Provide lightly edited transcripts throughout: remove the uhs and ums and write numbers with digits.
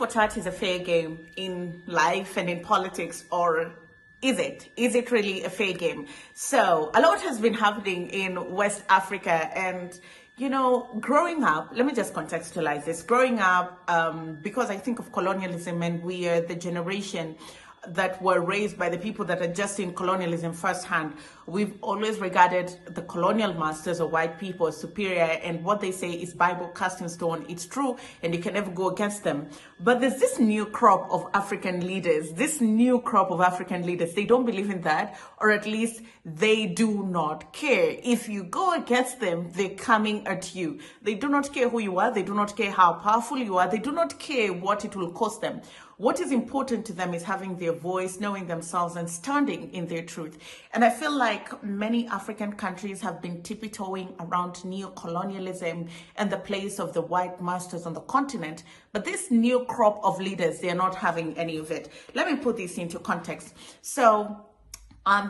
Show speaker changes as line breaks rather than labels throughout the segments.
for tat is a fair game in life and in politics, or is it? Is it really a fair game? So a lot has been happening in West Africa, and growing up, let me just contextualize this. Growing up, because I think of colonialism, and we are the generation that were raised by the people that are just in colonialism firsthand, we've always regarded the colonial masters or white people as superior, and what they say is Bible cast in stone. It's true, and you can never go against them. But there's this new crop of African leaders, they don't believe in that, or at least they do not care. If you go against them, they're coming at you. They do not care who you are. They do not care how powerful you are. They do not care what it will cost them. What is important to them is having their voice, knowing themselves, and standing in their truth. And I feel like many African countries have been tippy-toeing around neo-colonialism and the place of the white masters on the continent. But this new crop of leaders, they're not having any of it. Let me put this into context. So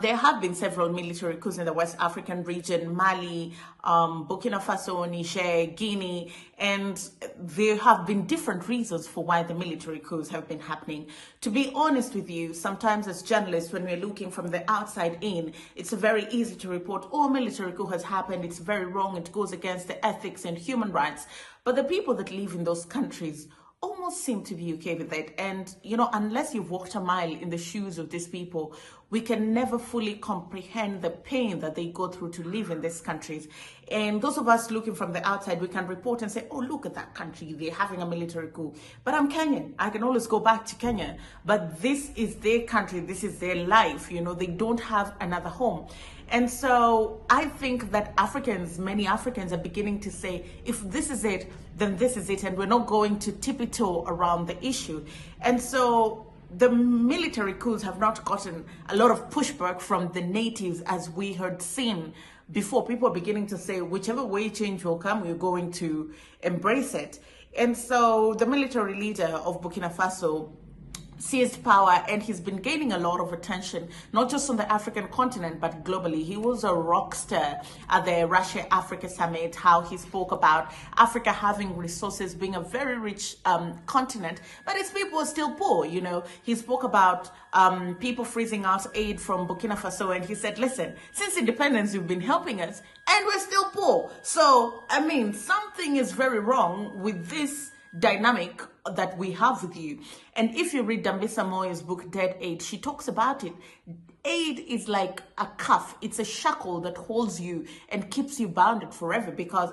there have been several military coups in the West African region, Mali, Burkina Faso, Niger, Guinea, and there have been different reasons for why the military coups have been happening. To be honest with you, sometimes as journalists, when we're looking from the outside in, it's very easy to report, oh, military coup has happened, it's very wrong, it goes against the ethics and human rights. But the people that live in those countries almost seem to be okay with it. And, unless you've walked a mile in the shoes of these people, we can never fully comprehend the pain that they go through to live in these countries. And those of us looking from the outside, we can report and say, oh, look at that country, they're having a military coup. But I'm Kenyan, I can always go back to Kenya. But this is their country, this is their life, they don't have another home. And so I think that many Africans are beginning to say, if this is it, then this is it, and we're not going to tippy-toe around the issue. And so the military coups have not gotten a lot of pushback from the natives as we had seen before. People are beginning to say, whichever way change will come, we're going to embrace it. And so the military leader of Burkina Faso seized power, and he's been gaining a lot of attention, not just on the African continent, but globally. He was a rock star at the Russia-Africa summit, how he spoke about Africa having resources, being a very rich continent, but its people are still poor. He spoke about people freezing out aid from Burkina Faso, and he said, listen, since independence, you've been helping us, and we're still poor. So, something is very wrong with this dynamic that we have with you. And if you read Dambisa Moyo's book, Dead Aid, she talks about it. Aid is like a cuff. It's a shackle that holds you and keeps you bounded forever. Because,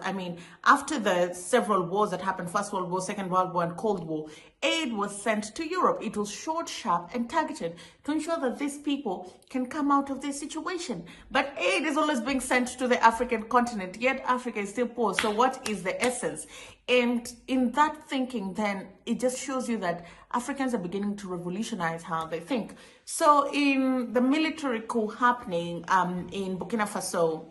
after the several wars that happened, First World War, Second World War, and Cold War, aid was sent to Europe. It was short, sharp, and targeted to ensure that these people can come out of their situation. But aid is always being sent to the African continent, yet Africa is still poor. So what is the essence? And in that thinking, then, it just shows you that Africans are beginning to revolutionize how they think. So in the military coup happening in Burkina Faso,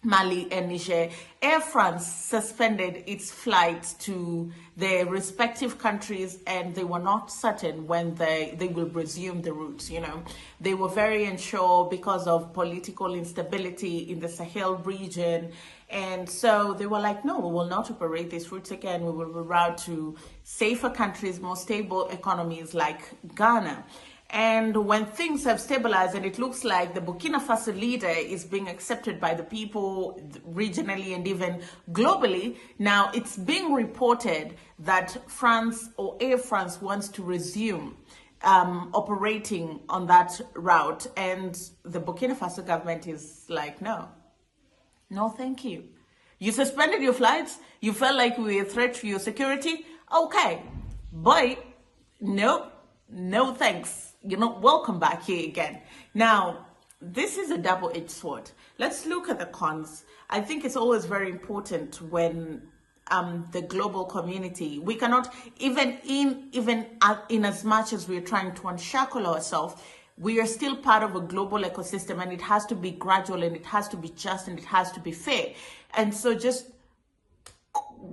Mali, and Niger, Air France suspended its flights to their respective countries, and they were not certain when they will resume the routes. They were very unsure because of political instability in the Sahel region. And so they were like, no, we will not operate these routes again. We will reroute to safer countries, more stable economies like Ghana. And when things have stabilized, and it looks like the Burkina Faso leader is being accepted by the people regionally and even globally, now it's being reported that France or Air France wants to resume operating on that route. And the Burkina Faso government is like, no, thank you. You suspended your flights. You felt like we were a threat to your security. Okay, but no thanks. Welcome back here again. Now, this is a double-edged sword. Let's look at the cons. I think it's always very important when the global community, we cannot, even in as much as we're trying to unshackle ourselves, we are still part of a global ecosystem, and it has to be gradual, and it has to be just, and it has to be fair. And so just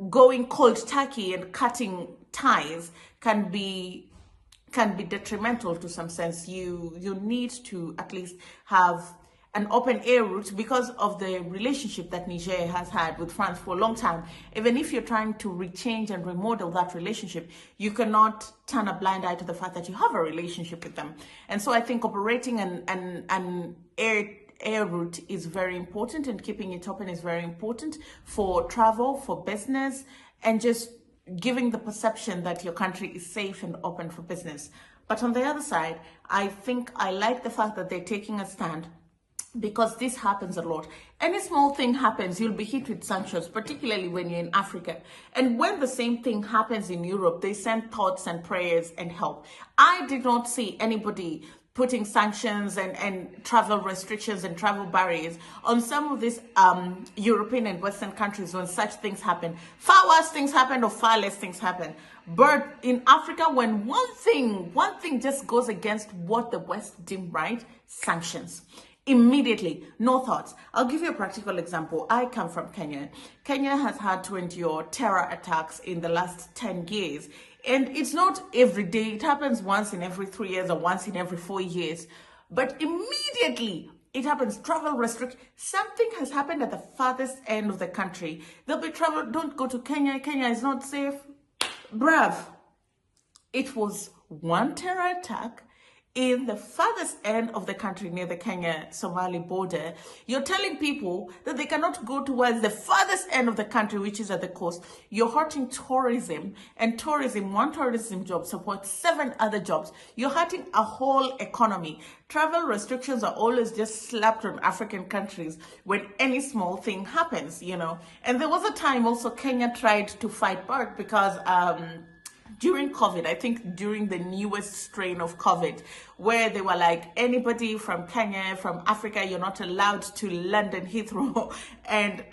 going cold turkey and cutting ties can be detrimental to some sense. You need to at least have an open air route because of the relationship that Niger has had with France for a long time. Even if you're trying to rechange and remodel that relationship, you cannot turn a blind eye to the fact that you have a relationship with them. And so I think operating an air route is very important, and keeping it open is very important for travel, for business, and just giving the perception that your country is safe and open for business. But on the other side, I think I like the fact that they're taking a stand, because this happens a lot. Any small thing happens, you'll be hit with sanctions, particularly when you're in Africa. And when the same thing happens in Europe, they send thoughts and prayers and help. I did not see anybody putting sanctions and travel restrictions and travel barriers on some of these European and Western countries when such things happen. Far worse things happen or far less things happen. But in Africa, when one thing just goes against what the West deemed right, sanctions. Immediately, no thoughts. I'll give you a practical example. I come from Kenya. Kenya has had to endure terror attacks in the last 10 years. And it's not every day. It happens once in every 3 years or once in every 4 years. But immediately, it happens. Travel restrict. Something has happened at the farthest end of the country. There'll be travel. Don't go to Kenya. Kenya is not safe. Bruv. It was one terror attack in the farthest end of the country near the Kenya-Somali border. You're telling people that they cannot go towards the farthest end of the country, which is at the coast. You're hurting tourism, and tourism, one tourism job supports 7 other jobs. You're hurting a whole economy. Travel restrictions are always just slapped on African countries when any small thing happens, you know. And there was a time also Kenya tried to fight back because during COVID, I think during the newest strain of COVID, where they were like, anybody from Kenya, from Africa, you're not allowed to London Heathrow. And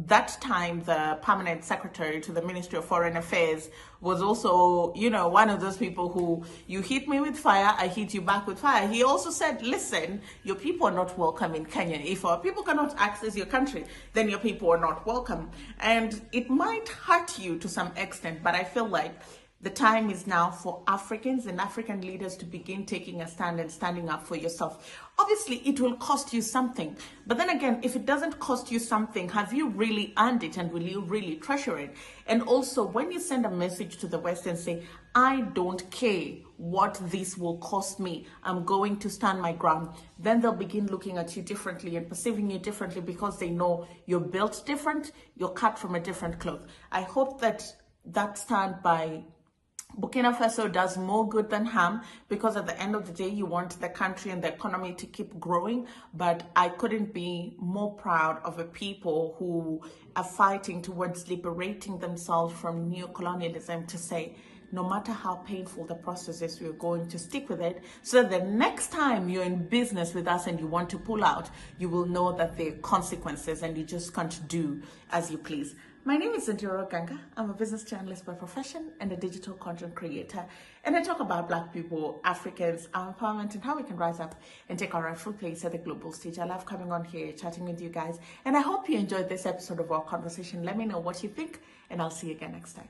that time, the permanent secretary to the Ministry of Foreign Affairs was also, you know, one of those people who, you hit me with fire, I hit you back with fire. He also said, listen, your people are not welcome in Kenya. If our people cannot access your country, then your people are not welcome. And it might hurt you to some extent, but I feel like the time is now for Africans and African leaders to begin taking a stand and standing up for yourself. Obviously, it will cost you something. But then again, if it doesn't cost you something, have you really earned it, and will you really treasure it? And also, when you send a message to the West and say, I don't care what this will cost me, I'm going to stand my ground, then they'll begin looking at you differently and perceiving you differently, because they know you're built different, you're cut from a different cloth. I hope that stand by Burkina Faso does more good than harm, because at the end of the day, you want the country and the economy to keep growing. But I couldn't be more proud of a people who are fighting towards liberating themselves from neocolonialism, to say, no matter how painful the process is, we're going to stick with it, so that the next time you're in business with us and you want to pull out, you will know that there are consequences and you just can't do as you please. My name is Ondiro Oganga. I'm a business journalist by profession and a digital content creator. And I talk about Black people, Africans, our empowerment, and how we can rise up and take our rightful place at the global stage. I love coming on here, chatting with you guys. And I hope you enjoyed this episode of our conversation. Let me know what you think, and I'll see you again next time.